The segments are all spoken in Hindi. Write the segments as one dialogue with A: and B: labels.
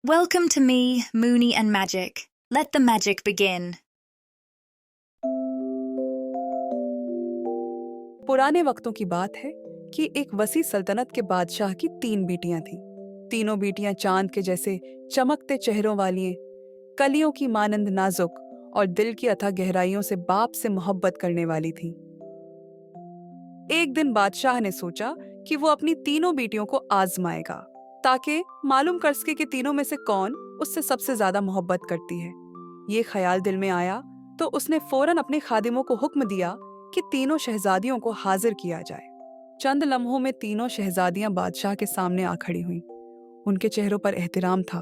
A: Welcome to me, Mooney and Magic. Let the magic begin.
B: पुराने वक्तों की बात है कि एक वसी सल्तनत के बादशाह की 3 बेटियां थीं। तीनों बेटियां चांद के जैसे चमकते चेहरों वाली, कलियों की मानंद नाजुक और दिल की अथाह गहराइयों से बाप से मोहब्बत करने वाली थीं। एक दिन बादशाह ने सोचा कि वो अपनी तीनों बेटियों को आजमाएगा ताकि मालूम कर सके कि तीनों में से कौन उससे सबसे ज्यादा मोहब्बत करती है। ये ख्याल दिल में आया तो उसने फौरन अपने खादिमों को हुक्म दिया कि तीनों शहजादियों को हाजिर किया जाए। चंद लम्हों में तीनों शहजादियां बादशाह के सामने आ खड़ी हुईं। उनके चेहरों पर एहतराम था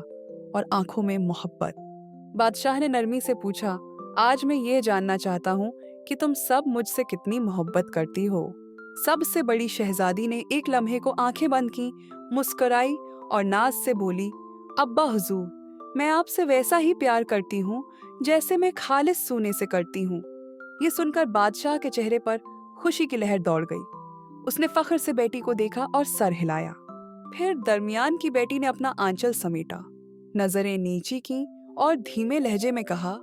B: और आंखों में मोहब्बत। बादशाह ने नरमी से पूछा, आज मैं ये जानना चाहता हूँ कि तुम सब मुझसे कितनी मोहब्बत करती हो। सबसे बड़ी शहजादी ने एक लम्हे को आंखें बंद की, मुस्कुराई और नाज से बोली, अब्बा हुजूर, मैं आपसे वैसा ही प्यार करती हूँ जैसे मैं खालिस सोने से करती हूँ। ये सुनकर बादशाह के चेहरे पर खुशी की लहर दौड़ गई। उसने फख्र से बेटी को देखा और सर हिलाया। फिर दरमियान की बेटी ने अपना आंचल समेटा, नजरें नीची की और धीमे लहजे में कहा,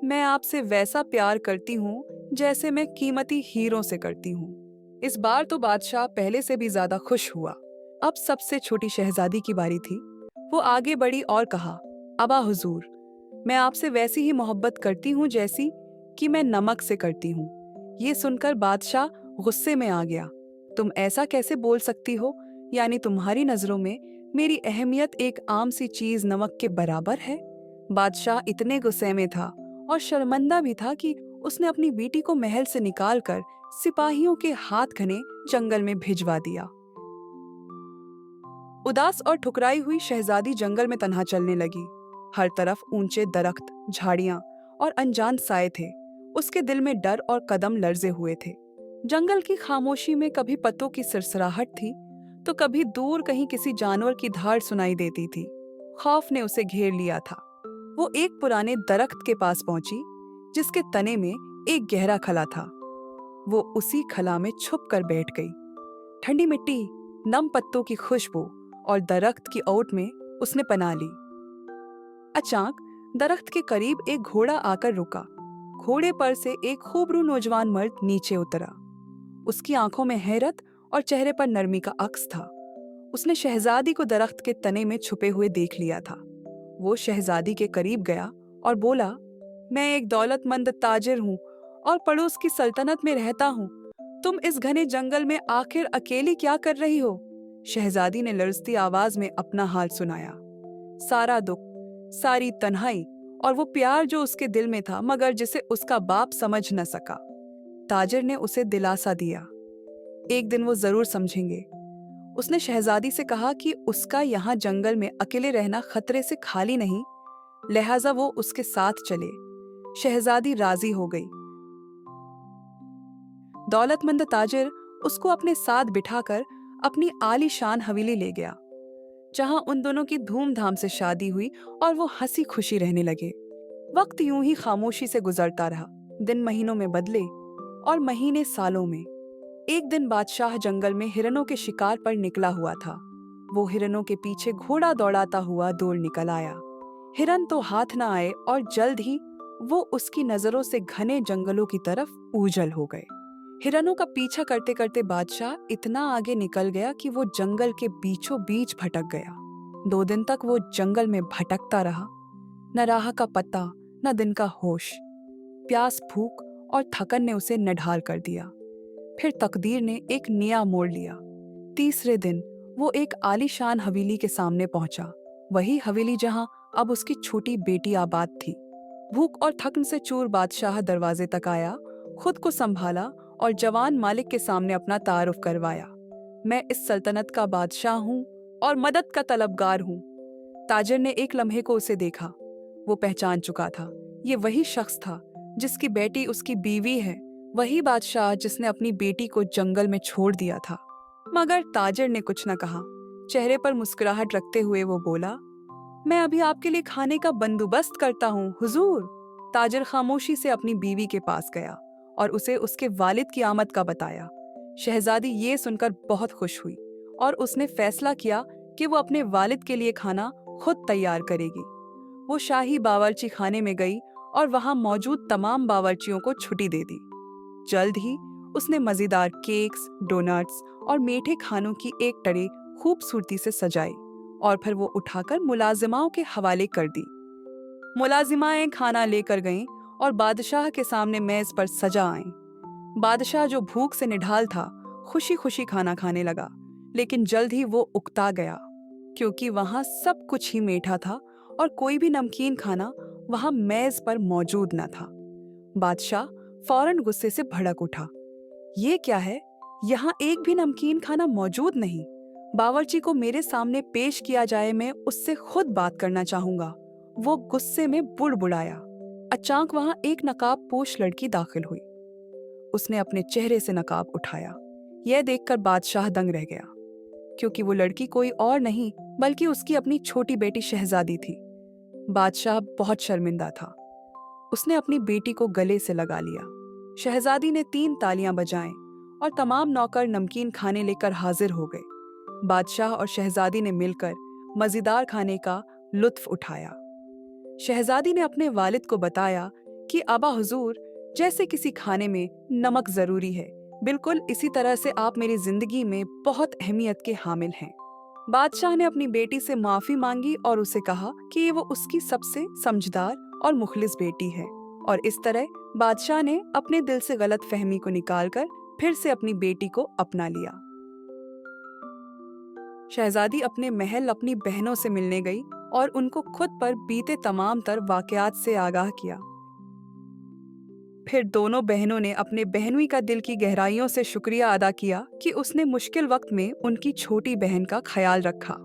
B: मैं आपसे वैसा प्यार करती हूँ जैसे मैं कीमती हीरों से करती हूँ। इस बार तो बादशाह पहले से भी ज्यादा खुश हुआ। अब सबसे छोटी शहजादी की बारी थी। वो आगे बढ़ी और कहा, अबा हुजूर, मैं आपसे वैसी ही मोहब्बत करती हूँ जैसी कि मैं नमक से करती हूँ। ये सुनकर बादशाह गुस्से में आ गया। तुम ऐसा कैसे बोल सकती हो? यानी तुम्हारी नजरों में मेरी अहमियत एक आम सी चीज नमक के बराबर है? बादशाह इतने गुस्से में था और शर्मिंदा भी था कि उसने अपनी बेटी को महल से निकालकर सिपाहियों के हाथ घने जंगल में भिजवा दिया। उदास और ठुकराई हुई शहजादी जंगल में तन्हा चलने लगी। हर तरफ ऊंचे दरख्त, झाड़ियां और अनजान साए थे। उसके दिल में डर और कदम लर्जे हुए थे। जंगल की खामोशी में कभी पत्तों की सरसराहट थी तो कभी दूर कहीं किसी जानवर की धाड़ सुनाई देती थी। खौफ ने उसे घेर लिया था। वो एक पुराने दरख्त के पास पहुंची जिसके तने में एक गहरा खला था। वो उसी खला में छुप कर बैठ गई। ठंडी मिट्टी, नम पत्तों की खुशबू और दरख्त की ओट में उसने पनाह ली। अचानक दरख्त के करीब एक घोड़ा आकर रुका। घोड़े पर से एक खूबरू नौजवान मर्द नीचे उतरा। उसकी आंखों में हैरत और चेहरे पर नरमी का अक्स था। उसने शहजादी को दरख्त के तने में छुपे हुए देख लिया था। वो शहजादी के करीब गया और बोला, मैं एक दौलतमंद ताजिर हूँ और पड़ोस की सल्तनत में रहता हूँ। तुम इस घने जंगल में आखिर अकेली क्या कर रही हो? शहजादी ने लरजती आवाज में अपना हाल सुनाया। सारा दुख, सारी तन्हाई और वो प्यार जो उसके दिल में था मगर जिसे उसका बाप समझ न सका। ताजिर ने उसे दिलासा दिया, एक दिन वो जरूर समझेंगे। उसने शहजादी से कहा कि उसका यहाँ जंगल में अकेले रहना खतरे से खाली नहीं, लिहाजा वो उसके साथ चले। शहजादी राजी हो गई। दौलतमंद ताजिर उसको अपने साथ बिठाकर अपनी आलीशान हवेली ले गया, जहां उन दोनों की धूमधाम से शादी हुई और वो हंसी खुशी रहने लगे। वक्त यूं ही खामोशी से गुजरता रहा। दिन महीनों में बदले और महीने सालों में। एक दिन बादशाह जंगल में हिरणों के शिकार पर निकला हुआ था। वो हिरणों के पीछे घोड़ा दौड़ाता हुआ दौड़ निकल आया। हिरन तो हाथ न आए और जल्द ही वो उसकी नजरों से घने जंगलों की तरफ ऊजल हो गए। हिरणों का पीछा करते करते बादशाह इतना आगे निकल गया कि वो जंगल के बीचों बीच भटक गया। 2 दिन तक वो जंगल में भटकता रहा, न राह का पता न दिन का होश। प्यास, भूख और थकन ने उसे नढाल कर दिया। फिर तकदीर ने एक नया मोड़ लिया। तीसरे दिन वो एक आलीशान हवेली के सामने पहुंचा। वही हवेली जहां अब उसकी छोटी बेटी आबाद थी। भूख और थकन से चूर बादशाह दरवाजे तक आया, खुद को संभाला और जवान मालिक के सामने अपना तारुफ करवाया। मैं इस सल्तनत का बादशाह हूँ और मदद का तलबगार हूँ। ताजिर ने एक लम्हे को उसे देखा। वो पहचान चुका था। ये वही शख्स था जिसकी बेटी उसकी बीवी है, वही बादशाह जिसने अपनी बेटी को जंगल में छोड़ दिया था। मगर ताजिर ने कुछ न कहा। चेहरे पर मुस्कुराहट रखते हुए वो बोला, मैं अभी आपके लिए खाने का बंदोबस्त करता हूँ हुजूर। ताजिर खामोशी से अपनी बीवी के पास गया और उसे उसके वालिद की आमद का बताया। शहजादी ये सुनकर बहुत खुश हुई और उसने फैसला किया कि वो अपने वालिद के लिए खाना खुद तैयार करेगी। वो शाही बावर्ची खाने में गई और वहां मौजूद तमाम बावर्चियों को छुट्टी दे दी। जल्द ही उसने मजेदार केक्स, डोनट्स और मीठे खानों की एक ट्रे खूबसूरती से सजाई और फिर वो उठाकर मुलाजिमाओं के हवाले कर दी। मुलाजिमाएं खाना लेकर गईं और बादशाह के सामने मेज पर सजा आईं। बादशाह जो भूख से निढाल था, खुशी खुशी खाना खाने लगा, लेकिन जल्द ही वो उकता गया क्योंकि वहां सब कुछ ही मीठा था और कोई भी नमकीन खाना वहां मेज पर मौजूद न था। बादशाह फौरन गुस्से से भड़क उठा। ये क्या है? यहाँ एक भी नमकीन खाना मौजूद नहीं। बावर्ची को मेरे सामने पेश किया जाए, मैं उससे खुद बात करना चाहूंगा। वो गुस्से में बुड़बुड़ाया। अचानक वहां एक नकाबपोश लड़की दाखिल हुई। उसने अपने चेहरे से नकाब उठाया। यह देखकर बादशाह दंग रह गया क्योंकि वो लड़की कोई और नहीं बल्कि उसकी अपनी छोटी बेटी शहजादी थी। बादशाह बहुत शर्मिंदा था। उसने अपनी बेटी को गले से लगा लिया। शहजादी ने 3 तालियां बजाएं और तमाम नौकर नमकीन खाने लेकर हाजिर हो गए। बादशाह और शहजादी ने मिलकर मजेदार खाने का लुत्फ उठाया। शहजादी ने अपने वालिद को बताया कि आबा हुजूर, जैसे किसी खाने में नमक जरूरी है, बिल्कुल इसी तरह से आप मेरी जिंदगी में बहुत अहमियत के हामिल हैं। बादशाह ने अपनी बेटी से माफी मांगी और उसे कहा कि ये वो उसकी सबसे समझदार और मुखलिस बेटी है, और इस तरह बादशाह ने अपने दिल से गलत फहमी को निकालकर फिर से अपनी बेटी को अपना लिया। शहजादी अपने महल अपनी बहनों से मिलने गई और उनको खुद पर बीते तमाम तर वाकयात से आगाह किया। फिर दोनों बहनों ने अपने बहनोई का दिल की गहराइयों से शुक्रिया अदा किया कि उसने मुश्किल वक्त में उनकी छोटी बहन का ख्याल रखा।